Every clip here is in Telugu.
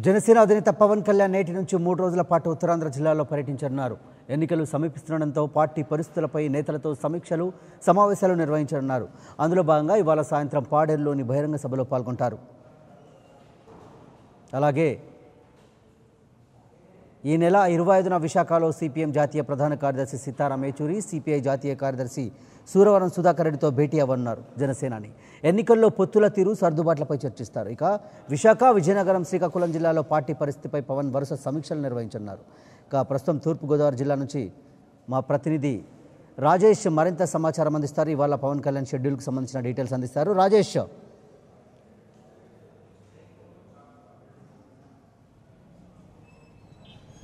జనసేన అధినేత పవన్ కళ్యాణ్ నేటి నుంచి 3 రోజుల పాటు ఉత్తరాంధ్ర జిల్లాలో పర్యటించనున్నారు. ఎన్నికలు సమీపిస్తుండటంతో పార్టీ పరిస్థితులపై నేతలతో సమీక్షలు సమావేశాలు నిర్వహించనున్నారు. అందులో భాగంగా ఇవాళ సాయంత్రం పాడేరులోని బహిరంగ సభలో పాల్గొంటారు. అలాగే ఈ నెల 25న విశాఖలో సిపిఎం జాతీయ ప్రధాన కార్యదర్శి సీతారాం యేచూరి, సిపిఐ జాతీయ కార్యదర్శి సూరవరం సుధాకర్ రెడ్డితో భేటీ అవ్వనున్నారు. జనసేనాని ఎన్నికల్లో పొత్తుల తీరు సర్దుబాట్లపై చర్చిస్తారు. ఇక విశాఖ, విజయనగరం, శ్రీకాకుళం జిల్లాలో పార్టీ పరిస్థితిపై పవన్ వరుస సమీక్షలు నిర్వహించనున్నారు. ఇక ప్రస్తుతం తూర్పుగోదావరి జిల్లా నుంచి మా ప్రతినిధి రాజేష్ మరింత సమాచారం అందిస్తారు. ఇవాళ పవన్ కళ్యాణ్ షెడ్యూల్కి సంబంధించిన డీటెయిల్స్ అందిస్తారు. Rajesh,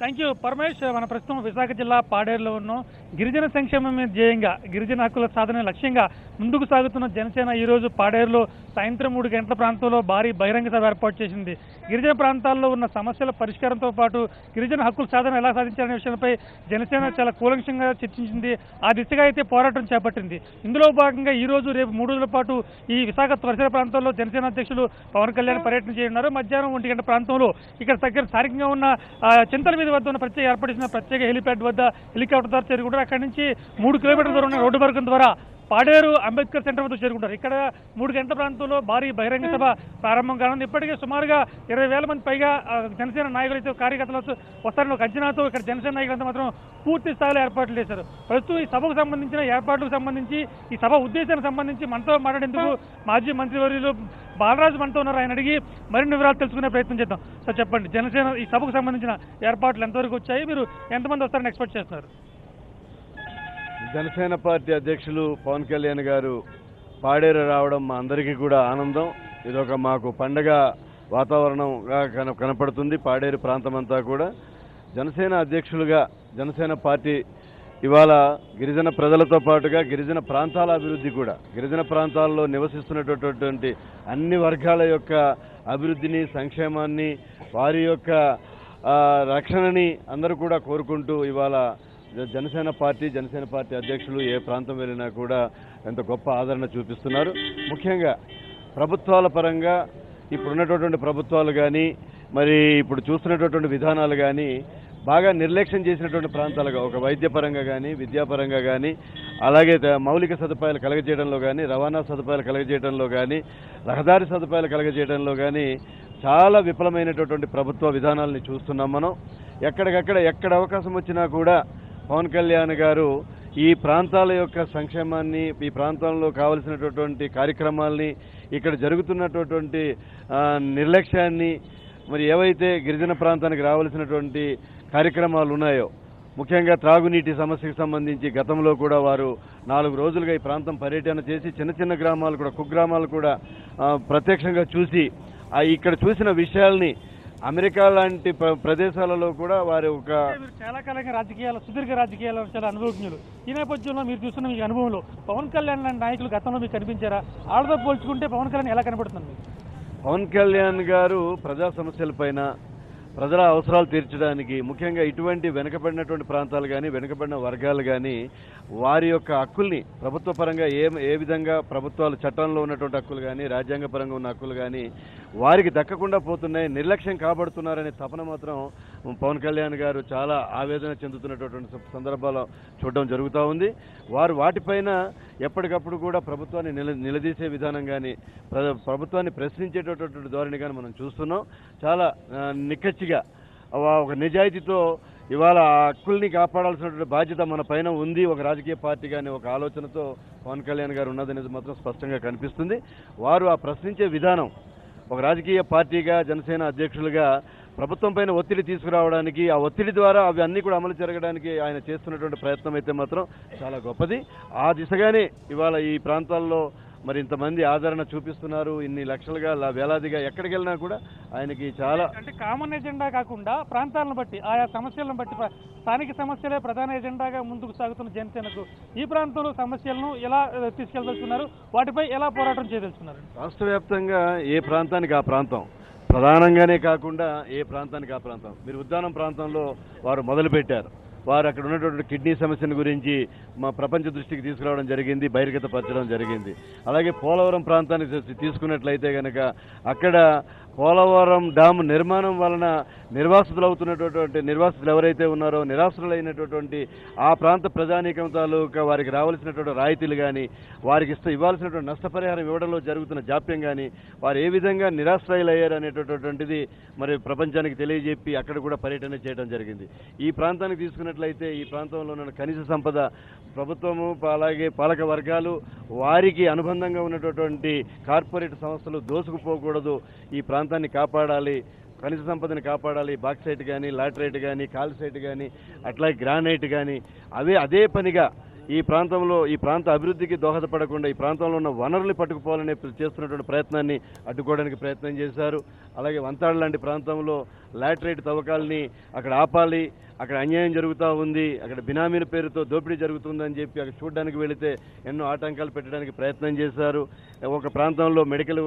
thank you Paramesh. మన ప్రస్తుతం విశాఖ జిల్లా పాడేరులో ఉన్నాం. గిరిజన సంక్షేమం ధ్యేయంగా, గిరిజన హక్కుల సాధన లక్ష్యంగా ముందుకు సాగుతున్న జనసేన ఈరోజు పాడేరులో సాయంత్రం 3 గంటల ప్రాంతంలో భారీ బహిరంగ సభ ఏర్పాటు చేసింది. గిరిజన ప్రాంతాల్లో ఉన్న సమస్యల పరిష్కారంతో పాటు గిరిజన హక్కుల సాధన ఎలా సాధించాలనే విషయంపై జనసేన చాలా కూలంకషంగా చర్చించింది. ఆ దిశగా అయితే పోరాటం చేపట్టింది. ఇందులో భాగంగా ఈ రోజు రేపు 3 రోజుల పాటు ఈ విశాఖ పరిసర ప్రాంతాల్లో జనసేన అధ్యక్షులు పవన్ కళ్యాణ్ పర్యటన చేయనున్నారు. మధ్యాహ్నం 1 గంట ప్రాంతంలో ఇక్కడ దగ్గర స్థానికంగా ఉన్న చింతల మీద వద్ద ఉన్న ఏర్పడిన ప్రత్యేక హెలిప్యాడ్ వద్ద హెలికాప్టర్ ద్వారా చేరుకుంటారు. అక్కడి నుంచి 3 కిలోమీటర్ల దూరం ఉన్న రోడ్డు మార్గం ద్వారా పాడేరు అంబేద్కర్ సెంటర్ వద్ద చేరుకుంటారు. ఇక్కడ 3 గంటల ప్రాంతంలో భారీ బహిరంగ సభ ప్రారంభం కానుంది. ఇప్పటికే సుమారుగా 20,000 మంది పైగా జనసేన నాయకులైతే కార్యకర్తలు వస్తారని ఒక అంచనాతో ఇక్కడ జనసేన నాయకులంతా మాత్రం పూర్తి స్థాయిలో ఏర్పాట్లు చేశారు. ప్రస్తుతం ఈ సభకు సంబంధించిన ఏర్పాట్లకు సంబంధించి, ఈ సభ ఉద్దేశానికి సంబంధించి మనతో మాట్లాడేందుకు మాజీ మంత్రివర్యులు బాలరాజు మనతో ఉన్నారు. ఆయన అడిగి మరిన్ని వివరాలు తెలుసుకునే ప్రయత్నం చేద్దాం. సార్ చెప్పండి, జనసేన ఈ సభకు సంబంధించిన ఏర్పాట్లు ఎంతవరకు వచ్చాయి, మీరు ఎంతమంది వస్తారని ఎక్స్పెక్ట్ చేస్తున్నారు? జనసేన పార్టీ అధ్యక్షులు పవన్ కళ్యాణ్ గారు పాడేరు రావడం మా అందరికీ కూడా ఆనందం. ఇదొక మాకు పండగ వాతావరణంగా కనపడుతుంది. పాడేరు ప్రాంతం అంతా కూడా జనసేన అధ్యక్షులుగా జనసేన పార్టీ ఇవాళ గిరిజన ప్రజలతో పాటుగా గిరిజన ప్రాంతాల అభివృద్ధి కూడా, గిరిజన ప్రాంతాల్లో నివసిస్తున్నటువంటి అన్ని వర్గాల యొక్క అభివృద్ధిని, సంక్షేమాన్ని, వారి యొక్క రక్షణని అందరూ కూడా కోరుకుంటూ ఇవాళ జనసేన పార్టీ అధ్యక్షులు ఏ ప్రాంతం వెళ్ళినా కూడా ఎంత గొప్ప ఆదరణ చూపిస్తున్నారు. ముఖ్యంగా ప్రభుత్వాల పరంగా ఇప్పుడున్నటువంటి ప్రభుత్వాలు కానీ, మరి ఇప్పుడు చూస్తున్నటువంటి విధానాలు కానీ బాగా నిర్లక్ష్యం చేసినటువంటి ప్రాంతాలుగా, ఒక వైద్యపరంగా కానీ, విద్యాపరంగా కానీ, అలాగే మౌలిక సదుపాయాలు కలగజేయడంలో కానీ, రవాణా సదుపాయాలు కలగజేయడంలో కానీ, రహదారి సదుపాయాలు కలగజేయడంలో కానీ చాలా విఫలమైనటువంటి ప్రభుత్వ విధానాలని చూస్తున్నాం మనం. ఎక్కడ అవకాశం వచ్చినా కూడా పవన్ కళ్యాణ్ గారు ఈ ప్రాంతాల యొక్క సంక్షేమాన్ని, ఈ ప్రాంతంలో కావలసినటువంటి కార్యక్రమాల్ని, ఇక్కడ జరుగుతున్నటువంటి నిర్లక్ష్యాన్ని, మరి ఏవైతే గిరిజన ప్రాంతానికి రావాల్సినటువంటి కార్యక్రమాలు ఉన్నాయో, ముఖ్యంగా త్రాగునీటి సమస్యకు సంబంధించి గతంలో కూడా వారు 4 రోజులుగా ఈ ప్రాంతం పర్యటన చేసి చిన్న గ్రామాలు కూడా, కుగ్రామాలు కూడా ప్రత్యక్షంగా చూసి ఇక్కడ చూసిన విషయాల్ని అమెరికా లాంటి ప్రదేశాలలో కూడా వారి ఒక చాలా కాలంగా సుదీర్ఘ రాజకీయాలు చాలా అనుభవజ్ఞులు. ఈ నేపథ్యంలో మీరు చూస్తున్న మీ అనుభవంలో పవన్ కళ్యాణ్ లాంటి నాయకులు గతంలో మీకు కనిపించారా? వాళ్ళతో పోల్చుకుంటే పవన్ కళ్యాణ్ ఎలా కనబడుతుంది? పవన్ కళ్యాణ్ గారు ప్రజా సమస్యలపైన, ప్రజల అవసరాలు తీర్చడానికి, ముఖ్యంగా ఇటువంటి వెనుకబడినటువంటి ప్రాంతాలు కానీ, వెనుకబడిన వర్గాలు కానీ వారి యొక్క హక్కుల్ని ప్రభుత్వ పరంగా ఏ విధంగా ప్రభుత్వాలు చట్టంలో ఉన్నటువంటి హక్కులు కానీ, రాజ్యాంగ పరంగా ఉన్న హక్కులు కానీ వారికి దక్కకుండా పోతున్నాయి, నిర్లక్ష్యం కాబడుతున్నారనే తపన మాత్రం పవన్ కళ్యాణ్ గారు చాలా ఆవేదన చెందుతున్నటువంటి సందర్భాలు చూడడం జరుగుతూ ఉంది. వారు వాటిపైన ఎప్పటికప్పుడు కూడా ప్రభుత్వాన్ని నిలదీసే విధానం కానీ, ప్రభుత్వాన్ని ప్రశ్నించేటటువంటి ధోరణి కానీ మనం చూస్తున్నాం. చాలా నిక్కచ్చిగా, ఒక నిజాయితీతో ఇవాళ ఆ హక్కుల్ని కాపాడాల్సినటువంటి బాధ్యత మన పైన ఉంది, ఒక రాజకీయ పార్టీ కానీ ఒక ఆలోచనతో పవన్ కళ్యాణ్ గారు ఉన్నదనేది మాత్రం స్పష్టంగా కనిపిస్తుంది. వారు ఆ ప్రశ్నించే విధానం, ఒక రాజకీయ పార్టీగా, జనసేన అధ్యక్షులుగా ప్రభుత్వం పైన ఒత్తిడి తీసుకురావడానికి, ఆ ఒత్తిడి ద్వారా అవి అన్నీ కూడా అమలు జరగడానికి ఆయన చేస్తున్నటువంటి ప్రయత్నం అయితే మాత్రం చాలా గొప్పది. ఆ దిశగానే ఇవాళ ఈ ప్రాంతాల్లో మరి ఇంతమంది ఆదరణ చూపిస్తున్నారు. ఇన్ని లక్షలుగా, వేలాదిగా ఎక్కడికి వెళ్ళినా కూడా ఆయనకి చాలా, అంటే కామన్ ఎజెండా కాకుండా ప్రాంతాలను బట్టి, ఆయా సమస్యలను బట్టి స్థానిక సమస్యలే ప్రధాన ఎజెండాగా ముందుకు సాగుతున్న జనసేనకు ఈ ప్రాంతంలో సమస్యలను ఎలా తీసుకెళ్దలుచుకున్నారు, వాటిపై ఎలా పోరాటం చేయదలుచుకున్నారు? రాష్ట్ర వ్యాప్తంగా ఏ ప్రాంతానికి ఆ ప్రాంతం, ప్రధానంగానే కాకుండా ఏ ప్రాంతానికి ఆ ప్రాంతం. మీరు ఉద్దానం ప్రాంతంలో వారు మొదలుపెట్టారు. వారు అక్కడ ఉన్నటువంటి కిడ్నీ సమస్యల గురించి మా ప్రపంచ దృష్టికి తీసుకురావడం జరిగింది, బహిర్గతపరచడం జరిగింది. అలాగే పోలవరం ప్రాంతాన్ని తీసుకున్నట్లయితే కనుక అక్కడ పోలవరం డ్యామ్ నిర్మాణం వలన నిర్వాసితులు ఎవరైతే ఉన్నారో నిరాశ్రులైనటువంటి ఆ ప్రాంత ప్రజానీకం తాలూకా వారికి రావాల్సినటువంటి రాయితీలు కానీ, వారికి ఇవ్వాల్సినటువంటి నష్టపరిహారం ఇవ్వడంలో జరుగుతున్న జాప్యం కానీ, వారు ఏ విధంగా నిరాశ్రయులయ్యారు అనేటటువంటిది మరి ప్రపంచానికి తెలియజెప్పి అక్కడ కూడా పర్యటన చేయడం జరిగింది. ఈ ప్రాంతానికి తీసుకున్నట్లయితే ఈ ప్రాంతంలో ఉన్న ఖనిజ సంపద ప్రభుత్వము అలాగే పాలక వర్గాలు వారికి అనుబంధంగా ఉన్నటువంటి కార్పొరేట్ సంస్థలు దోసుకుపోకూడదు, ఈ ప్రాంతాన్ని కాపాడాలి, ఖనిజ సంపదని కాపాడాలి. బాక్సైట్ కానీ, లాటరైట్ కానీ, కాల్సైట్ కానీ, అట్లాగే గ్రానైట్ కానీ అదే పనిగా ఈ ప్రాంత అభివృద్ధికి దోహదపడకుండా ఈ ప్రాంతంలో ఉన్న వనరుల్ని పట్టుకుపోవాలని చేస్తున్నటువంటి ప్రయత్నాన్ని అడ్డుకోవడానికి ప్రయత్నం చేశారు. అలాగే వంతాడు లాంటి ప్రాంతంలో లాటరైట్ తవ్వకాలని అక్కడ ఆపాలి, అక్కడ అన్యాయం జరుగుతూ ఉంది, అక్కడ బినామీల పేరుతో దోపిడీ జరుగుతుందని చెప్పి అక్కడ చూడడానికి వెళితే ఎన్నో ఆటంకాలు పెట్టడానికి ప్రయత్నం చేశారు. ఒక ప్రాంతంలో మెడికల్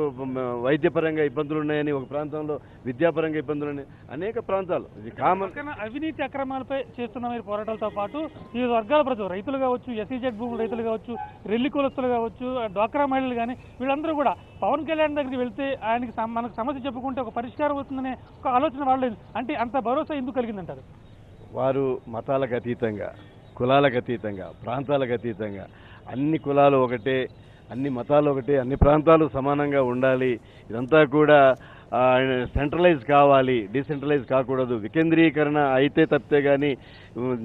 వైద్యపరంగా ఇబ్బందులు ఉన్నాయని, ఒక ప్రాంతంలో విద్యాపరంగా ఇబ్బందులు ఉన్నాయి. అనేక ప్రాంతాలు ఇది కామన్. అవినీతి అక్రమాలపై చేస్తున్న మీరు పోరాటాలతో పాటు వివిధ వర్గాల ప్రజలు, రైతులు కావచ్చు, ఎస్ఈజెడ్ భూములు రైతులు కావచ్చు, రెల్లి కులస్తులు కావచ్చు, డ్వాక్రా మహిళలు కానీ వీళ్ళందరూ కూడా పవన్ కళ్యాణ్ దగ్గరికి వెళ్తే ఆయనకి మనకు సమస్య చెప్పుకుంటే ఒక పరిష్కారం అవుతుందనే ఒక ఆలోచన వాళ్ళు, అంటే అంత భరోసా ఎందుకు కలిగిందంటారు? వారు మతాలకు అతీతంగా, కులాలకు అతీతంగా, ప్రాంతాలకు అతీతంగా అన్ని కులాలు ఒకటే, అన్ని మతాలు ఒకటే, అన్ని ప్రాంతాలు సమానంగా ఉండాలి, ఇదంతా కూడా సెంట్రలైజ్ కావాలి, డీసెంట్రలైజ్ కాకూడదు, వికేంద్రీకరణ అయితే తప్పితే కానీ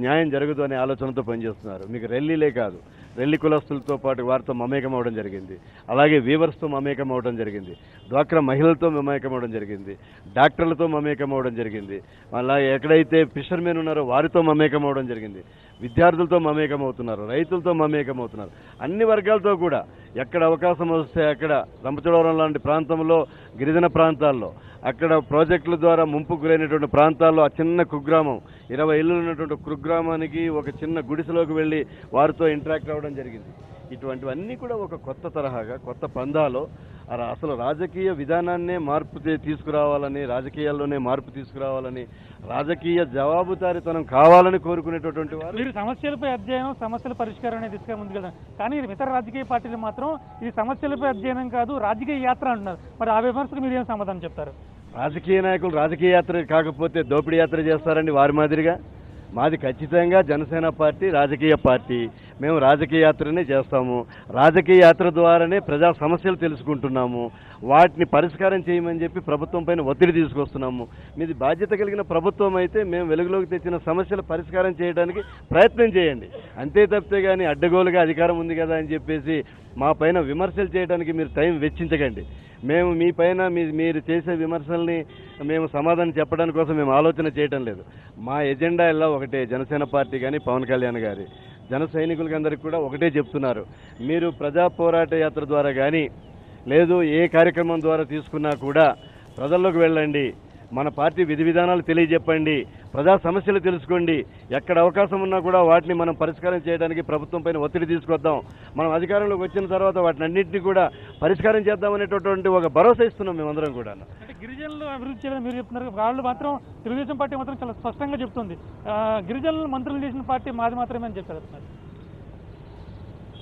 న్యాయం జరగదు అనే ఆలోచనతో పనిచేస్తున్నారు. మీకు రెల్లీలే కాదు, రెల్లి కులస్తులతో పాటు వారితో మమేకం అవడం జరిగింది, అలాగే వీవర్స్తో మమేకం అవడం జరిగింది, డ్వాక్రా మహిళలతో మమేకం అవడం జరిగింది, డాక్టర్లతో మమేకం అవడం జరిగింది, అలాగే ఎక్కడైతే ఫిషర్మెన్ ఉన్నారో వారితో మమేకం అవడం జరిగింది, విద్యార్థులతో మమేకం అవుతున్నారు, రైతులతో మమేకం అవుతున్నారు. అన్ని వర్గాలతో కూడా ఎక్కడ అవకాశం వస్తే అక్కడ రంపచోడవరం లాంటి ప్రాంతంలో, గిరిజన ప్రాంతాల్లో, అక్కడ ప్రాజెక్టుల ద్వారా ముంపుకు గురైనటువంటి ప్రాంతాల్లో ఆ చిన్న కుగ్రామం 20 ఇళ్ళు ఉన్నటువంటి కుగ్రామానికి ఒక చిన్న గుడిసెలోకి వెళ్ళి వారితో ఇంటరాక్ట్ అవ్వడం జరిగింది. ఇటువంటివన్నీ కూడా ఒక కొత్త తరహాగా, కొత్త పందాలో అసలు రాజకీయ విధానాన్నే తీసుకురావాలని, రాజకీయాల్లోనే మార్పు తీసుకురావాలని, రాజకీయ జవాబుదారీతనం కావాలని కోరుకునేటటువంటి వారు. మీరు సమస్యలపై అధ్యయనం, సమస్యల పరిష్కారం అనేది తీసుకుని ముందుకెళ్తారు, కానీ ఇతర రాజకీయ పార్టీలు మాత్రం ఇది సమస్యలపై అధ్యయనం కాదు, రాజకీయ యాత్ర అంటున్నారు. మరి ఆ విమర్శకు మీరు ఏం సమాధానం చెప్తారు? రాజకీయ నాయకులు రాజకీయ యాత్ర కాకపోతే దోపిడీ యాత్ర చేస్తారండి వారి మాదిరిగా? మాది ఖచ్చితంగా జనసేన పార్టీ రాజకీయ పార్టీ. మేము రాజకీయ యాత్రనే చేస్తాము. రాజకీయ యాత్ర ద్వారానే ప్రజా సమస్యలు తెలుసుకుంటున్నాము, వాటిని పరిష్కారం చేయమని చెప్పి ప్రభుత్వం పైన ఒత్తిడి తీసుకొస్తున్నాము. మీది బాధ్యత కలిగిన ప్రభుత్వం అయితే మేము వెలుగులోకి తెచ్చిన సమస్యలు పరిష్కారం చేయడానికి ప్రయత్నం చేయండి, అంతే తప్పితే కానీ అడ్డగోలుగా అధికారం ఉంది కదా అని చెప్పేసి మా పైన విమర్శలు చేయడానికి మీరు టైం వెచ్చించకండి. మేము మీ పైన మీరు చేసే విమర్శల్ని మేము సమాధానం చెప్పడానికి కోసం మేము ఆలోచన చేయటం లేదు. మా ఎజెండా ఎలా ఒకటే, జనసేన పార్టీ కానీ పవన్ కళ్యాణ్ గారి జన సైనికులకందరికీ కూడా ఒకటే చెప్తున్నారు. మీరు ప్రజా పోరాట యాత్ర ద్వారా కానీ లేదు ఏ కార్యక్రమం ద్వారా తీసుకున్నా కూడా ప్రజల్లోకి వెళ్ళండి, మన పార్టీ విధి విధానాలు తెలియజెప్పండి, ప్రజా సమస్యలు తెలుసుకోండి, ఎక్కడ అవకాశం ఉన్నా కూడా వాటిని మనం పరిష్కారం చేయడానికి ప్రభుత్వం పైన ఒత్తిడి తీసుకొద్దాం, మనం అధికారంలోకి వచ్చిన తర్వాత వాటిని అన్నింటినీ కూడా పరిష్కారం చేద్దామనేటటువంటి ఒక భరోసా ఇస్తున్నాం మేమందరం కూడా. అంటే గిరిజనులు అభివృద్ధి చేయాలని మీరు చెప్తున్నారు, వాళ్ళు మాత్రం తెలుగుదేశం పార్టీ మాత్రం చాలా స్పష్టంగా చెప్తుంది గిరిజనులు మంత్రులు చేసిన పార్టీ మాది మాత్రమే అని చెప్పారు.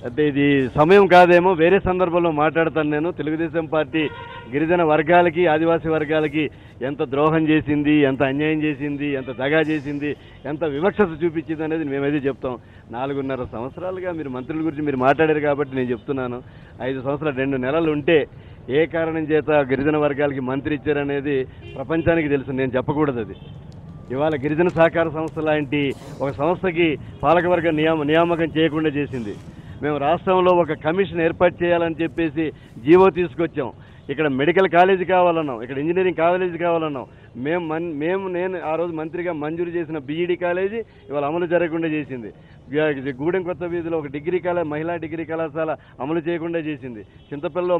అంటే ఇది సమయం కాదేమో, వేరే సందర్భంలో మాట్లాడతాను నేను. తెలుగుదేశం పార్టీ గిరిజన వర్గాలకి, ఆదివాసీ వర్గాలకి ఎంత ద్రోహం చేసింది, ఎంత అన్యాయం చేసింది, ఎంత దగా చేసింది, ఎంత వివక్షత చూపించింది అనేది మేమైతే చెప్తాం. 4.5 సంవత్సరాలుగా మీరు మంత్రుల గురించి మీరు మాట్లాడారు కాబట్టి నేను చెప్తున్నాను. 5 సంవత్సరాలు 2 నెలలు ఉంటే ఏ కారణం చేత గిరిజన వర్గాలకి మంత్రి ఇచ్చారనేది ప్రపంచానికి తెలుసు, నేను చెప్పకూడదు. అది ఇవాళ గిరిజన సహకార సంస్థ లాంటి ఒక సంస్థకి పాలకవర్గ నియామకం చేయకుండా చేసింది. మేము రాష్ట్రంలో ఒక కమిషన్ ఏర్పాటు చేయాలని చెప్పేసి జీవో తీసుకొచ్చాం. ఇక్కడ మెడికల్ కాలేజీ కావాలన్నాం, ఇక్కడ ఇంజనీరింగ్ కాలేజీ కావాలన్నాం. నేను ఆ రోజు మంత్రిగా మంజూరు చేసిన బీఈడీ కాలేజీ ఇవాళ అమలు జరగకుండా చేసింది. గూడెం కొత్త వీధిలో ఒక మహిళా డిగ్రీ కళాశాల అమలు చేయకుండా చేసింది. చింతపల్లిలో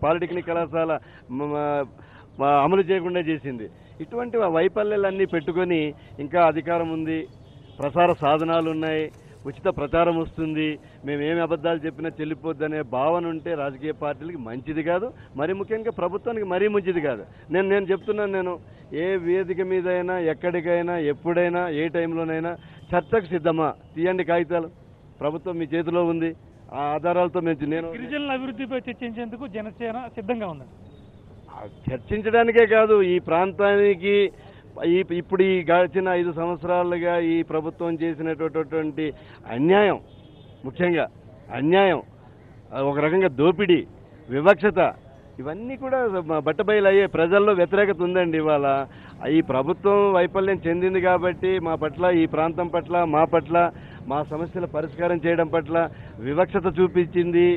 పాలిటెక్నిక్ కళాశాల అమలు చేయకుండా చేసింది. ఇటువంటి వైఫల్యాలన్నీ పెట్టుకొని ఇంకా అధికారం ఉంది, ప్రసార సాధనాలు ఉన్నాయి, ఉచిత ప్రచారం వస్తుంది, మేమేమి అబద్ధాలు చెప్పినా చెల్లిపోద్దనే భావన ఉంటే రాజకీయ పార్టీలకి మంచిది కాదు, మరి ముఖ్యంగా ప్రభుత్వానికి మరీ మంచిది కాదు. నేను చెప్తున్నాను, నేను ఏ వేదిక మీద అయినా, ఎక్కడికైనా, ఎప్పుడైనా, ఏ టైంలోనైనా చర్చకు సిద్ధమా? తీయండి కాగితాలు, ప్రభుత్వం మీ చేతిలో ఉంది. ఆ ఆధారాలతో నేను గిరిజనుల అభివృద్ధిపై చర్చించేందుకు జనసేన సిద్ధంగా ఉంది. చర్చించడానికే కాదు, ఈ ప్రాంతానికి ఇప్పుడు ఈ గడిచిన 5 సంవత్సరాలుగా ఈ ప్రభుత్వం చేసినటువంటి అన్యాయం, ముఖ్యంగా అన్యాయం, ఒక రకంగా దోపిడీ, వివక్షత, ఇవన్నీ కూడా బట్టబయలయ్యే ప్రజల్లో వ్యతిరేకత ఉందండి. ఇవాళ ఈ ప్రభుత్వం వైఫల్యం చెందింది కాబట్టి మా పట్ల, ఈ ప్రాంతం పట్ల, మా పట్ల, మా సమస్యల పరిష్కారం చేయడం పట్ల వివక్షత చూపించింది,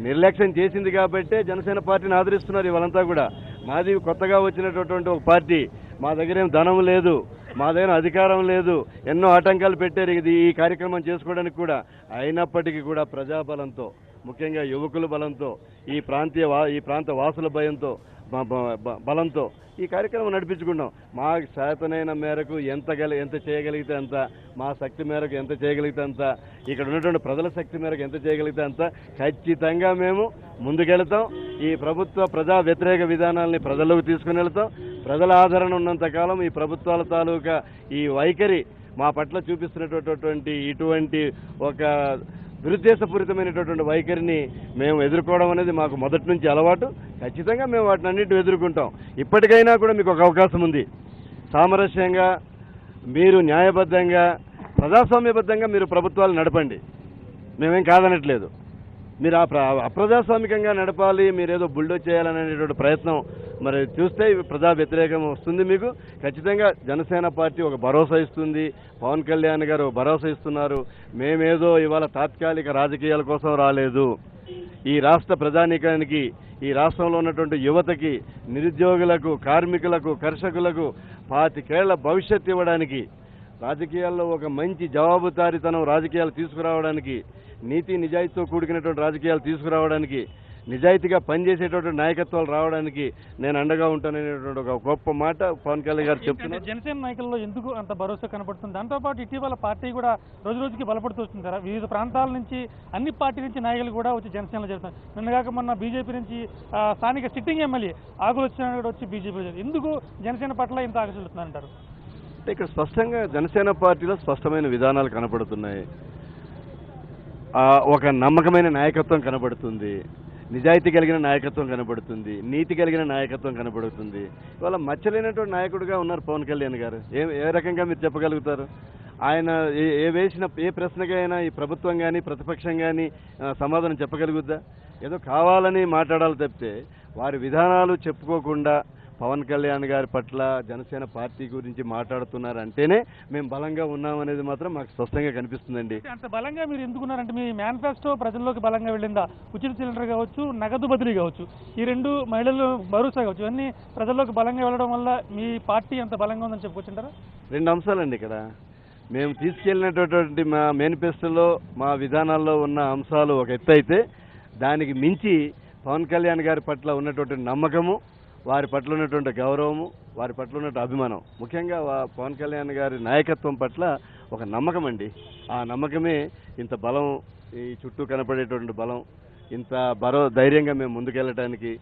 నిర్లక్ష్యం చేసింది కాబట్టే జనసేన పార్టీని ఆదరిస్తున్నారు ఇవాళంతా కూడా. మాది కొత్తగా వచ్చినటువంటి ఒక పార్టీ, మా దగ్గర ఏం ధనం లేదు, మా దగ్గర అధికారం లేదు, ఎన్నో ఆటంకాలు పెట్టారు ఇది ఈ కార్యక్రమం చేసుకోవడానికి కూడా. అయినప్పటికీ కూడా ప్రజాబలంతో, ముఖ్యంగా యువకుల బలంతో, ఈ ప్రాంత వాసుల భయంతో, బలంతో ఈ కార్యక్రమం నడిపించుకున్నాం. మా చేతనైన మేరకు ఎంత చేయగలిగితే అంత, మా శక్తి మేరకు ఎంత చేయగలిగితే అంత, ఇక్కడ ఉన్నటువంటి ప్రజల శక్తి మేరకు ఎంత చేయగలిగితే అంత ఖచ్చితంగా మేము ముందుకెళ్తాం. ఈ ప్రభుత్వ ప్రజా వ్యతిరేక విధానాలని ప్రజల్లోకి తీసుకుని వెళ్తాం. ప్రజల ఆదరణ ఉన్నంత కాలం ఈ ప్రభుత్వాల తాలూకా ఈ వైఖరి మా పట్ల చూపిస్తున్నటువంటి ఇటువంటి ఒక దురుద్దేశపూరితమైనటువంటి వైఖరిని మేము ఎదుర్కోవడం అనేది మాకు మొదటి నుంచి అలవాటు. ఖచ్చితంగా మేము వాటిని అన్నింటినీ ఎదుర్కొంటాం. ఇప్పటికైనా కూడా మీకు ఒక అవకాశం ఉంది. సామరస్యంగా, మీరు న్యాయబద్ధంగా, ప్రజాస్వామ్యబద్ధంగా మీరు ప్రభుత్వాలు నడపండి, మేమేం కాదనట్లేదు. మీరు అప్రజాస్వామికంగా నడపాలి, మీరేదో బుల్డోజ్ చేయాలనేటువంటి ప్రయత్నం మరి చూస్తే ప్రజా వ్యతిరేకం వస్తుంది మీకు. ఖచ్చితంగా జనసేన పార్టీ ఒక భరోసా ఇస్తుంది, పవన్ కళ్యాణ్ గారు ఒక భరోసా ఇస్తున్నారు. మేమేదో ఇవాళ తాత్కాలిక రాజకీయాల కోసం రాలేదు. ఈ రాష్ట్ర ప్రజానీకానికి, ఈ రాష్ట్రంలో ఉన్నటువంటి యువతకి, నిరుద్యోగులకు, కార్మికులకు, కర్షకులకు 25 ఏళ్ల భవిష్యత్తు ఇవ్వడానికి, రాజకీయాల్లో ఒక మంచి జవాబుదారీతనం రాజకీయాలు తీసుకురావడానికి, నీతి నిజాయితీతో కూడుకున్నటువంటి రాజకీయాలు తీసుకురావడానికి, నిజాయితీగా పనిచేసేటువంటి నాయకత్వాలు రావడానికి నేను అండగా ఉంటాననేటువంటి ఒక గొప్ప మాట పవన్ కళ్యాణ్ గారు చెప్తున్నారు. జనసేన నాయకుల్లో ఎందుకు అంత భరోసా కనపడుతుంది? దాంతోపాటు ఇటీవల పార్టీ కూడా రోజు రోజుకి బలపడుతూ వస్తుంది కదా. వివిధ ప్రాంతాల నుంచి, అన్ని పార్టీ నుంచి నాయకులు కూడా వచ్చి జనసేనలో చేస్తున్నారు. నిన్నగాక మొన్న బీజేపీ నుంచి స్థానిక సిట్టింగ్ ఎమ్మెల్యే ఆకులు వచ్చిన కూడా వచ్చి బీజేపీలో. ఎందుకు జనసేన పట్ల ఇంత ఆకర్షిస్తున్నారంటారు? అంటే ఇక్కడ స్పష్టంగా జనసేన పార్టీలో స్పష్టమైన విధానాలు కనపడుతున్నాయి. ఒక నమ్మకమైన నాయకత్వం కనబడుతుంది, నిజాయితీ కలిగిన నాయకత్వం కనబడుతుంది, నీతి కలిగిన నాయకత్వం కనబడుతుంది. ఇవాళ మచ్చలేనటువంటి నాయకుడిగా ఉన్నారు పవన్ కళ్యాణ్ గారు. ఏ రకంగా మీరు చెప్పగలుగుతారు? ఆయన వేసిన ఏ ప్రశ్నకైనా ఈ ప్రభుత్వం కానీ ప్రతిపక్షం కానీ సమాధానం చెప్పగలుగుద్దా? ఏదో కావాలని మాట్లాడాలి తప్పితే వారి విధానాలు చెప్పుకోకుండా పవన్ కళ్యాణ్ గారి పట్ల జనసేన పార్టీ గురించి మాట్లాడుతున్నారంటేనే మేము బలంగా ఉన్నామనేది మాత్రం మాకు స్పష్టంగా కనిపిస్తుందండి. అంత బలంగా మీరు ఎందుకున్నారంటే మీ మేనిఫెస్టో ప్రజల్లోకి బలంగా వెళ్ళిందా? ఉచిత సిలిండర్ కావచ్చు, నగదు బదిలీ కావచ్చు, ఈ 2 మహిళలు భరోసా కావచ్చు, ఇవన్నీ ప్రజల్లోకి బలంగా వెళ్ళడం వల్ల మీ పార్టీ అంత బలంగా ఉందని చెప్పుకొచ్చుంటారా? 2 అంశాలండి ఇక్కడ. మేము తీసుకెళ్ళినటువంటి మా మేనిఫెస్టోలో, మా విధానాల్లో ఉన్న అంశాలు ఒక ఎత్తు అయితే, దానికి మించి పవన్ కళ్యాణ్ గారి పట్ల ఉన్నటువంటి నమ్మకము, వారి పట్ల ఉన్నటువంటి గౌరవము, వారి పట్ల ఉన్నటువంటి అభిమానం, ముఖ్యంగా పవన్ కళ్యాణ్ గారి నాయకత్వం పట్ల ఒక నమ్మకం అండి. ఆ నమ్మకమే ఇంత బలం, ఈ చుట్టూ కనపడేటువంటి బలం, ఇంత ధైర్యంగా మేము ముందుకెళ్ళడానికి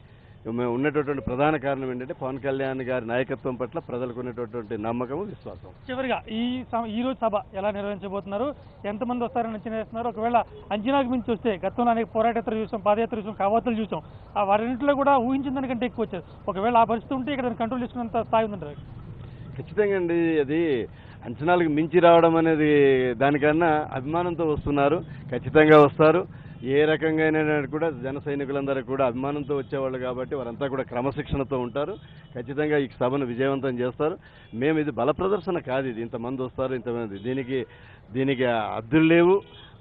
మేము ఉన్నటువంటి ప్రధాన కారణం ఏంటంటే పవన్ కళ్యాణ్ గారి నాయకత్వం పట్ల ప్రజలకు ఉన్నటువంటి నమ్మకము, విశ్వాసం. చివరిగా ఈ రోజు సభ ఎలా నిర్వహించబోతున్నారు? ఎంతమంది వస్తారని అంచనా వేస్తున్నారు? ఒకవేళ అంచనాకు మించి వస్తే, గతంలో అనేక పోరాటయాత్ర చూసాం, పాదయాత్ర చూసాం, కవాతులు చూసాం, ఆ వారింటిలో కూడా ఊహించిన దానికంటే ఎక్కువ వచ్చారు. ఒకవేళ ఆ పరిస్థితి ఉంటే ఇక్కడ కంట్రోల్ చేసుకున్నంత స్థాయి ఉందంటారు? ఖచ్చితంగా అండి. అది అంచనాలకు మించి రావడం అనేది దానికన్నా అభిమానంతో వస్తున్నారు. ఖచ్చితంగా వస్తారు. ఏ రకంగా కూడా జన సైనికులందరూ కూడా అభిమానంతో వచ్చేవాళ్ళు కాబట్టి వారంతా కూడా క్రమశిక్షణతో ఉంటారు. ఖచ్చితంగా ఈ సభను విజయవంతం చేస్తారు. మేము ఇది బల ప్రదర్శన కాదు, ఇది ఇంతమంది వస్తారు, ఇంతమంది, దీనికి హద్దులు లేవు,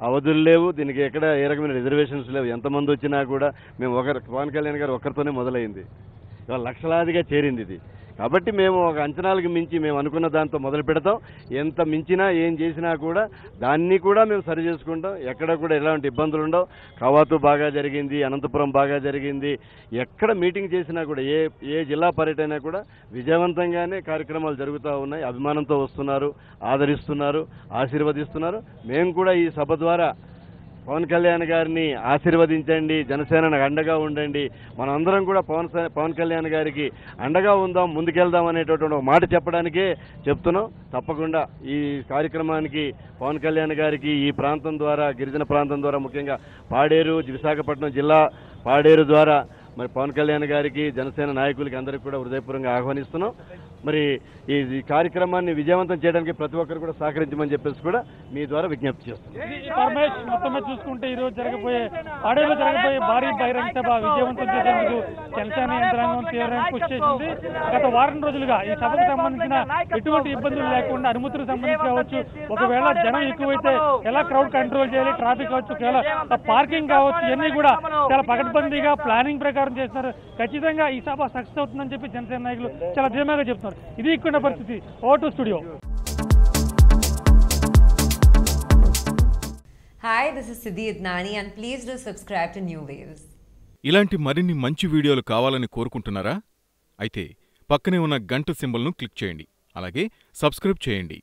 అవధులు లేవు, దీనికి ఎక్కడ ఏ రకమైన రిజర్వేషన్స్ లేవు. ఎంతమంది వచ్చినా కూడా మేము పవన్ కళ్యాణ్ గారు ఒక్కరితోనే మొదలైంది, ఇవాళ లక్షలాదిగా చేరింది ఇది. కాబట్టి మేము ఒక అంచనాలకు మించి మేము అనుకున్న దాంతో మొదలు పెడతాం. ఎంత మించినా ఏం చేసినా కూడా దాన్ని కూడా మేము సరి చేసుకుంటాం. ఎక్కడ కూడా ఎలాంటి ఇబ్బందులు ఉండవు. కవాతు బాగా జరిగింది, అనంతపురం బాగా జరిగింది. ఎక్కడ మీటింగ్ చేసినా కూడా, ఏ జిల్లా పర్యటన కూడా విజయవంతంగానే కార్యక్రమాలు జరుగుతూ ఉన్నాయి. అభిమానంతో వస్తున్నారు, ఆదరిస్తున్నారు, ఆశీర్వదిస్తున్నారు. మేము కూడా ఈ సభ ద్వారా పవన్ కళ్యాణ్ గారిని ఆశీర్వదించండి, జనసేనకు అండగా ఉండండి, మనందరం కూడా పవన్ కళ్యాణ్ గారికి అండగా ఉందాం, ముందుకెళ్దాం అనేటటువంటి ఒక మాట చెప్పడానికే చెప్తున్నాం. తప్పకుండా ఈ కార్యక్రమానికి పవన్ కళ్యాణ్ గారికి ఈ ప్రాంతం ద్వారా, గిరిజన ప్రాంతం ద్వారా, ముఖ్యంగా పాడేరు, విశాఖపట్నం జిల్లా పాడేరు ద్వారా మరి పవన్ కళ్యాణ్ గారికి, జనసేన నాయకులకి అందరికీ కూడా హృదయపూర్వకంగా ఆహ్వానిస్తున్నాం. మరి ఈ కార్యక్రమాన్ని విజయవంతం చేయడానికి ప్రతి ఒక్కరు కూడా సహకరించమని చెప్పేసి కూడా మీ ద్వారా విజ్ఞప్తి చేస్తున్నాం. పరమేష్, మొత్తమే చూసుకుంటే ఈ రోజు పాడేరులో జరగబోయే భారీ బహిరంగ సభ విజయవంతం చేసేందుకు జనసేన యంత్రాంగం తీవ్రంగా కృషి చేసింది. గత వారం రోజులుగా ఈ సభకు సంబంధించిన ఎటువంటి ఇబ్బందులు లేకుండా, అనుమతులకు సంబంధించి కావచ్చు, ఒకవేళ జనం ఎక్కువైతే ఎలా క్రౌడ్ కంట్రోల్ చేయాలి, ట్రాఫిక్ కావచ్చు, ఒకవేళ పార్కింగ్ కావచ్చు, ఇవన్నీ కూడా చాలా పకడ్బందీగా ప్లానింగ్ ప్రకారం చేస్తున్నారు. ఖచ్చితంగా ఈ సభ సక్సెస్ అవుతుందని చెప్పి జనసేన నాయకులు చాలా ధీమాగా చెప్తున్నారు. ఇది ఇక్కడ పరిస్థితి. Vote studio. Hi, this is Siddhi Idnani and please do subscribe to New Waves. ఇలాంటి మరిన్ని మంచి వీడియోలు కావాలని కోరుకుంటున్నారా? అయితే పక్కనే ఉన్న గంట సింబల్ను క్లిక్ చేయండి. అలాగే సబ్స్క్రైబ్ చేయండి.